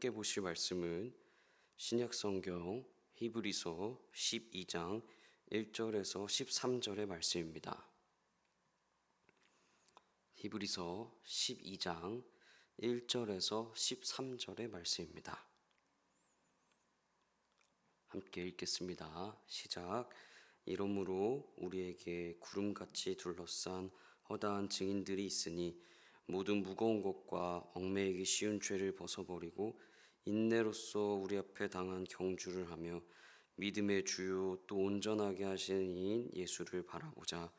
함께 보실 말씀은 신약성경 히브리서 12장 1절에서 13절의 말씀입니다. 히브리서 12장 1절에서 13절의 말씀입니다. 함께 읽겠습니다. 시작. 이러므로 우리에게 구름같이 둘러싼 허다한 증인들이 있으니 모든 무거운 것과 얽매이기 쉬운 죄를 벗어버리고 인내로써 우리 앞에 당한 경주를 하며 믿음의 주요 또 온전하게 하시는 이인 예수를 바라보자.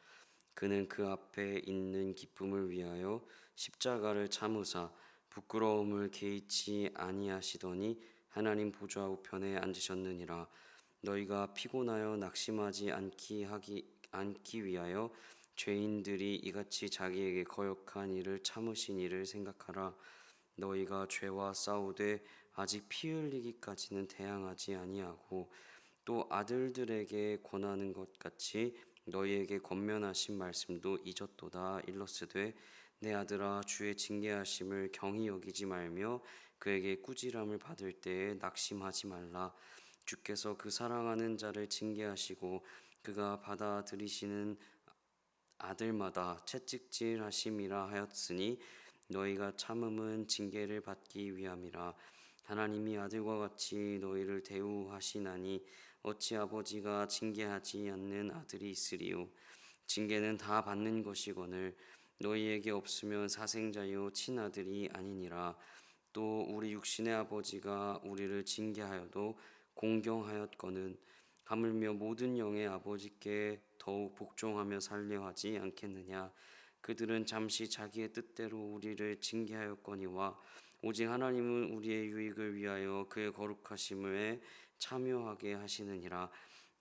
그는 그 앞에 있는 기쁨을 위하여 십자가를 참으사 부끄러움을 개의치 아니하시더니 하나님 보좌 우편에 앉으셨느니라. 너희가 피곤하여 낙심하지 않기 위하여 죄인들이 이같이 자기에게 거역한 일을 참으신 일을 생각하라. 너희가 죄와 싸우되 아직 피 흘리기까지는 대항하지 아니하고 또 아들들에게 권하는 것 같이 너희에게 권면하신 말씀도 잊었도다. 일러스되 내 아들아 주의 징계하심을 경히 여기지 말며 그에게 꾸지람을 받을 때에 낙심하지 말라. 주께서 그 사랑하는 자를 징계하시고 그가 받아들이시는 아들마다 채찍질하심이라 하였으니 너희가 참음은 징계를 받기 위함이라. 하나님이 아들과 같이 너희를 대우하시나니 어찌 아버지가 징계하지 않는 아들이 있으리요. 징계는 다 받는 것이거늘 너희에게 없으면 사생자요 친아들이 아니니라. 또 우리 육신의 아버지가 우리를 징계하여도 공경하였거늘 하물며 모든 영의 아버지께 더욱 복종하며 살려 하지 않겠느냐. 그들은 잠시 자기의 뜻대로 우리를 징계하였거니와 오직 하나님은 우리의 유익을 위하여 그의 거룩하심에 참여하게 하시느니라.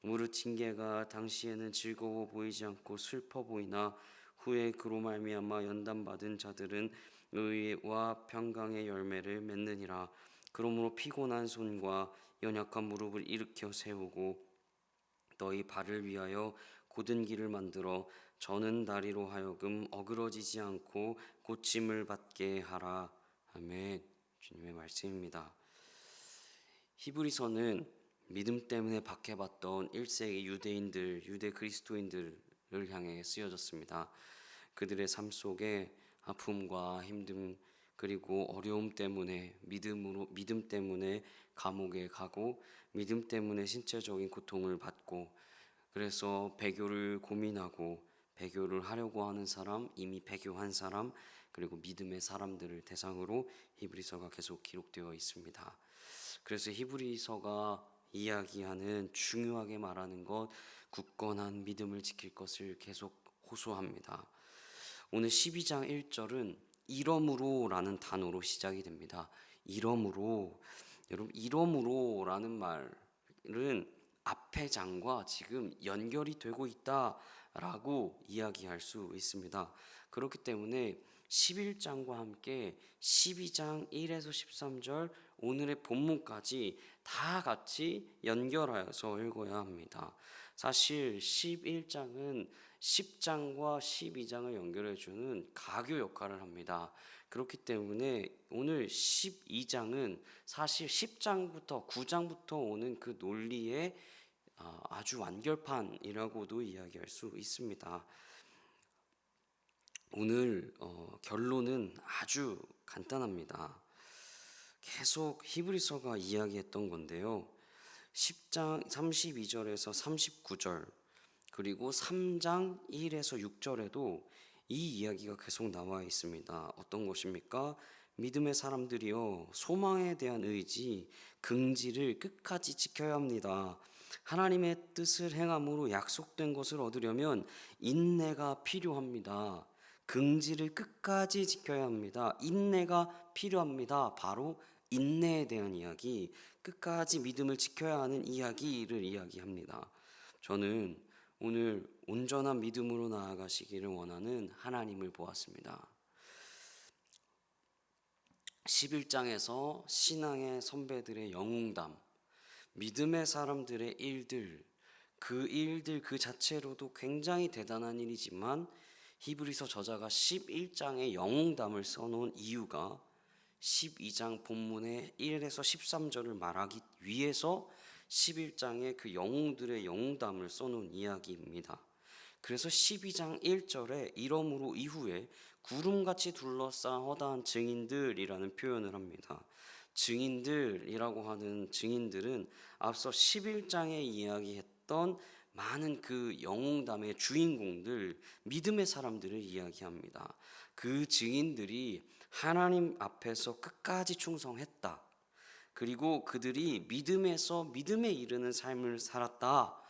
무릇 징계가 당시에는 즐거워 보이지 않고 슬퍼 보이나 후에 그로 말미암아 연단받은 자들은 의와 평강의 열매를 맺느니라. 그러므로 피곤한 손과 연약한 무릎을 일으켜 세우고 너희 발을 위하여 곧은 길을 만들어 저는 다리로 하여금 어그러지지 않고 고침을 받게 하라. 아멘. 주님의 말씀입니다. 히브리서는 믿음 때문에 박해받던 1세기 유대 그리스도인들을 향해 쓰여졌습니다. 그들의 삶 속에 아픔과 힘듦 그리고 어려움 때문에 믿음 때문에 감옥에 가고 믿음 때문에 신체적인 고통을 받고 그래서 배교를 고민하고 배교를 하려고 하는 사람, 이미 배교한 사람, 그리고 믿음의 사람들을 대상으로 히브리서가 계속 기록되어 있습니다. 그래서 히브리서가 이야기하는 중요하게 말하는 것, 굳건한 믿음을 지킬 것을 계속 호소합니다. 오늘 12장 1절은 이러므로 라는 단어로 시작이 됩니다. 이러므로, 여러분 이러므로 라는 말은 앞의 장과 지금 연결이 되고 있다라고 이야기할 수 있습니다. 그렇기 때문에 11장과 함께 12장 1에서 13절 오늘의 본문까지 다 같이 연결하여서 읽어야 합니다. 사실 11장은 10장과 12장을 연결해주는 가교 역할을 합니다. 그렇기 때문에 오늘 12장은 사실 10장부터 9장부터 오는 그 논리의 아주 완결판이라고도 이야기할 수 있습니다. 오늘 결론은 아주 간단합니다. 계속 히브리서가 이야기했던 건데요. 10장 32절에서 39절 그리고 3장 1에서 6절에도 이 이야기가 계속 나와 있습니다. 어떤 것입니까? 믿음의 사람들이요, 소망에 대한 의지, 긍지를 끝까지 지켜야 합니다. 하나님의 뜻을 행함으로 약속된 것을 얻으려면 인내가 필요합니다. 긍지를 끝까지 지켜야 합니다. 인내가 필요합니다. 바로 인내에 대한 이야기, 끝까지 믿음을 지켜야 하는 이야기를 이야기합니다. 저는 오늘 온전한 믿음으로 나아가시기를 원하는 하나님을 보았습니다. 11장에서 신앙의 선배들의 영웅담, 믿음의 사람들의 일들, 그 일들 그 자체로도 굉장히 대단한 일이지만 히브리서 저자가 11장에 영웅담을 써놓은 이유가 12장 본문의 1에서 13절을 말하기 위해서 11장에 그 영웅들의 영웅담을 써놓은 이야기입니다. 그래서 12장 1절에 이러므로 이후에 구름같이 둘러싼 허다한 증인들이라는 표현을 합니다. 증인들이라고 하는 증인들은 앞서 11장에 이야기했던 많은 그 영웅담의 주인공들, 믿음의 사람들을 이야기합니다. 그 증인들이 하나님 앞에서 끝까지 충성했다. 그리고 그들이 믿음에서 믿음에 이르는 삶을 살았다.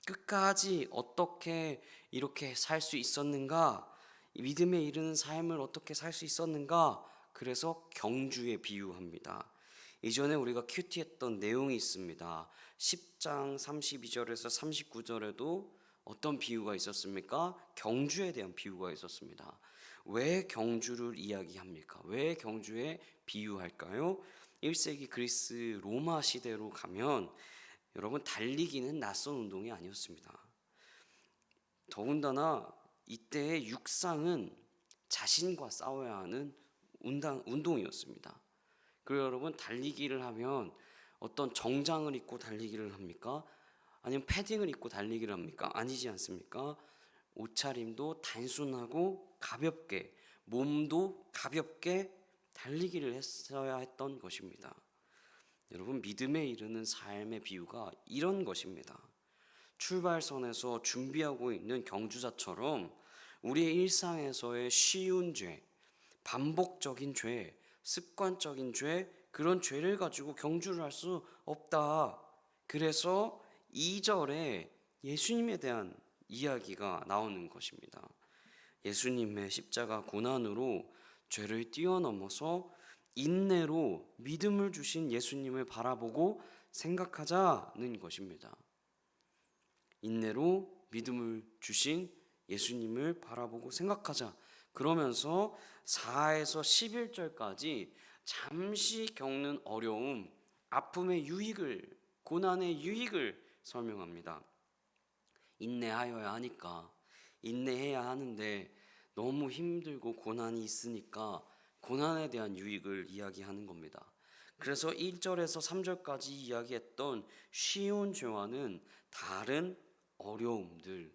끝까지 어떻게 이렇게 살 수 있었는가? 믿음에 이르는 삶을 어떻게 살 수 있었는가? 그래서 경주에 비유합니다. 이전에 우리가 큐티했던 내용이 있습니다. 10장 32절에서 39절에도 어떤 비유가 있었습니까? 경주에 대한 비유가 있었습니다. 왜 경주를 이야기합니까? 왜 경주에 비유할까요? 1세기 그리스 로마 시대로 가면 여러분 달리기는 낯선 운동이 아니었습니다. 더군다나 이때의 육상은 자신과 싸워야 하는 운동이었습니다. 그리고 여러분 달리기를 하면 어떤 정장을 입고 달리기를 합니까? 아니면 패딩을 입고 달리기를 합니까? 아니지 않습니까? 옷차림도 단순하고 가볍게, 몸도 가볍게 달리기를 했어야 했던 것입니다. 여러분 믿음에 이르는 삶의 비유가 이런 것입니다. 출발선에서 준비하고 있는 경주자처럼 우리의 일상에서의 쉬운 죄, 반복적인 죄, 습관적인 죄, 그런 죄를 가지고 경주를 할 수 없다. 그래서 2절에 예수님에 대한 이야기가 나오는 것입니다. 예수님의 십자가 고난으로 죄를 뛰어넘어서 인내로 믿음을 주신 예수님을 바라보고 생각하자는 것입니다. 인내로 믿음을 주신 예수님을 바라보고 생각하자. 그러면서 4에서 11절까지 잠시 겪는 어려움, 아픔의 유익을, 고난의 유익을 설명합니다. 인내하여야 하니까, 인내해야 하는데 너무 힘들고 고난이 있으니까 고난에 대한 유익을 이야기하는 겁니다. 그래서 1절에서 3절까지 이야기했던 쉬운 죄와는 다른 어려움들,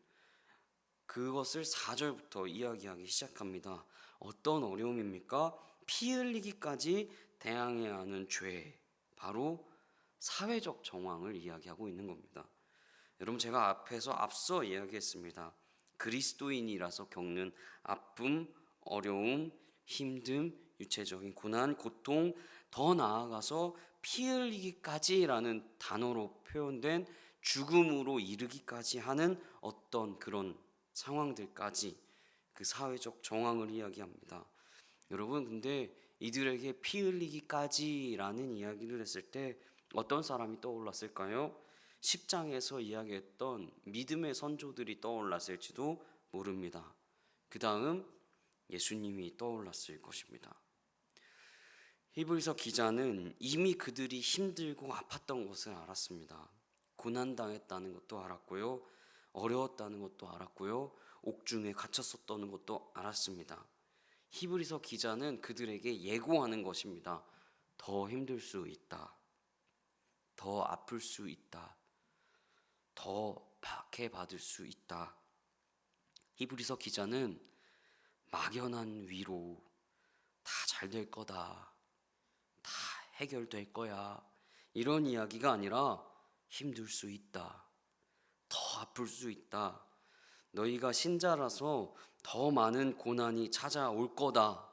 그것을 4절부터 이야기하기 시작합니다. 어떤 어려움입니까? 피 흘리기까지 대항해야 하는 죄, 바로 사회적 정황을 이야기하고 있는 겁니다. 여러분 제가 앞서 이야기했습니다. 그리스도인이라서 겪는 아픔, 어려움, 힘듦, 유체적인 고난, 고통, 더 나아가서 피 흘리기까지라는 단어로 표현된 죽음으로 이르기까지 하는 어떤 그런 상황들까지 그 사회적 정황을 이야기합니다. 여러분 근데 이들에게 피 흘리기까지라는 이야기를 했을 때 어떤 사람이 떠올랐을까요? 10장에서 이야기했던 믿음의 선조들이 떠올랐을지도 모릅니다. 그 다음 예수님이 떠올랐을 것입니다. 히브리서 기자는 이미 그들이 힘들고 아팠던 것을 알았습니다. 고난당했다는 것도 알았고요. 어려웠다는 것도 알았고요. 옥중에 갇혔었다는 것도 알았습니다. 히브리서 기자는 그들에게 예고하는 것입니다. 더 힘들 수 있다. 더 아플 수 있다. 더 박해받을 수 있다. 히브리서 기자는 막연한 위로, 다 잘 될 거다, 다 해결될 거야, 이런 이야기가 아니라 힘들 수 있다, 더 아플 수 있다, 너희가 신자라서 더 많은 고난이 찾아올 거다.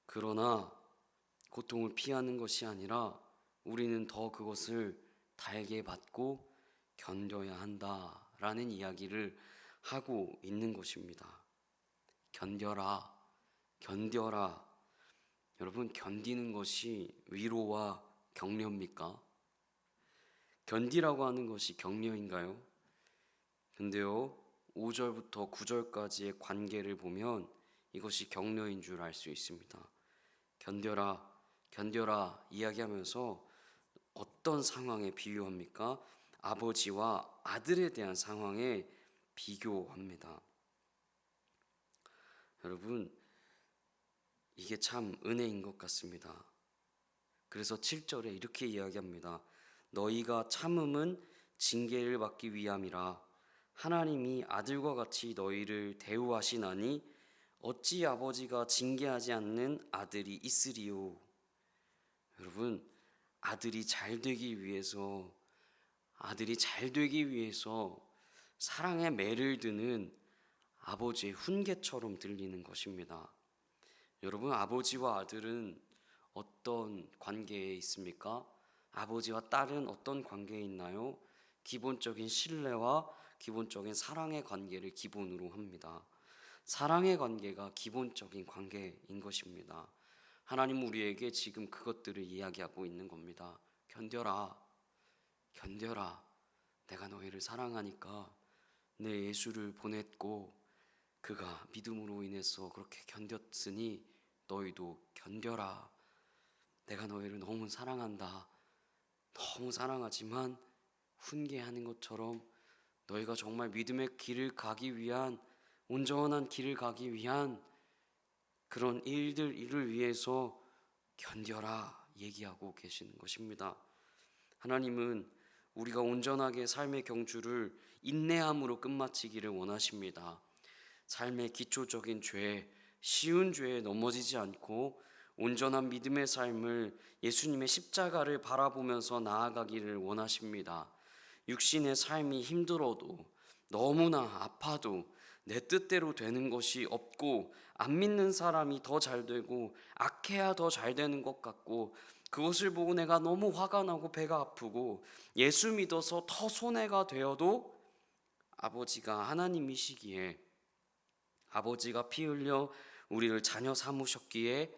그러나 고통을 피하는 것이 아니라 우리는 더 그것을 달게 받고 견뎌야 한다라는 이야기를 하고 있는 것입니다. 견뎌라, 견뎌라. 여러분 견디는 것이 위로와 격려입니까? 견디라고 하는 것이 격려인가요? 근데요 5절부터 9절까지의 관계를 보면 이것이 격려인 줄 알 수 있습니다. 견뎌라, 견뎌라 이야기하면서 어떤 상황에 비유합니까? 아버지와 아들에 대한 상황에 비교합니다. 여러분 이게 참 은혜인 것 같습니다. 그래서 7절에 이렇게 이야기합니다. 너희가 참음은 징계를 받기 위함이라. 하나님이 아들과 같이 너희를 대우하시나니 어찌 아버지가 징계하지 않는 아들이 있으리요. 여러분, 아들이 잘 되기 위해서 사랑에 매를 드는 아버지의 훈계처럼 들리는 것입니다. 여러분, 아버지와 아들은 어떤 관계에 있습니까? 아버지와 딸은 어떤 관계에 있나요? 기본적인 신뢰와 기본적인 사랑의 관계를 기본으로 합니다. 사랑의 관계가 기본적인 관계인 것입니다. 하나님 우리에게 지금 그것들을 이야기하고 있는 겁니다. 견뎌라. 내가 너희를 사랑하니까 내 예수를 보냈고 그가 믿음으로 인해서 그렇게 견뎠으니 너희도 견뎌라. 내가 너희를 너무 사랑한다. 너무 사랑하지만 훈계하는 것처럼 너희가 정말 믿음의 길을 가기 위한, 온전한 길을 가기 위한 그런 일을 위해서 견뎌라 얘기하고 계시는 것입니다. 하나님은 우리가 온전하게 삶의 경주를 인내함으로 끝마치기를 원하십니다. 삶의 기초적인 죄, 쉬운 죄에 넘어지지 않고 온전한 믿음의 삶을 예수님의 십자가를 바라보면서 나아가기를 원하십니다. 육신의 삶이 힘들어도 너무나 아파도 내 뜻대로 되는 것이 없고 안 믿는 사람이 더 잘 되고 악해야 더 잘 되는 것 같고 그것을 보고 내가 너무 화가 나고 배가 아프고 예수 믿어서 더 손해가 되어도 아버지가 하나님이시기에 아버지가 피 흘려 우리를 자녀 삼으셨기에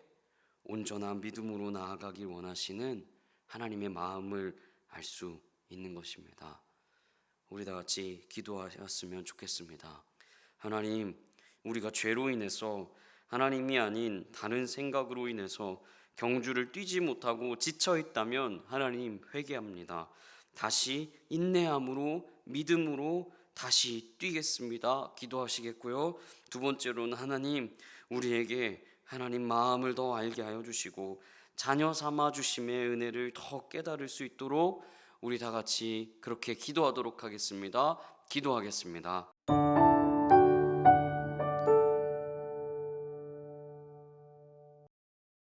온전한 믿음으로 나아가길 원하시는 하나님의 마음을 알 수 있는 것입니다. 우리 다 같이 기도하셨으면 좋겠습니다. 하나님, 우리가 죄로 인해서 하나님이 아닌 다른 생각으로 인해서 경주를 뛰지 못하고 지쳐 있다면 하나님 회개합니다. 다시 인내함으로 믿음으로 다시 뛰겠습니다. 기도하시겠고요. 두 번째로는 하나님 우리에게 하나님 마음을 더 알게 하여 주시고 자녀 삼아 주심의 은혜를 더 깨달을 수 있도록 우리 다 같이 그렇게 기도하도록 하겠습니다. 기도하겠습니다.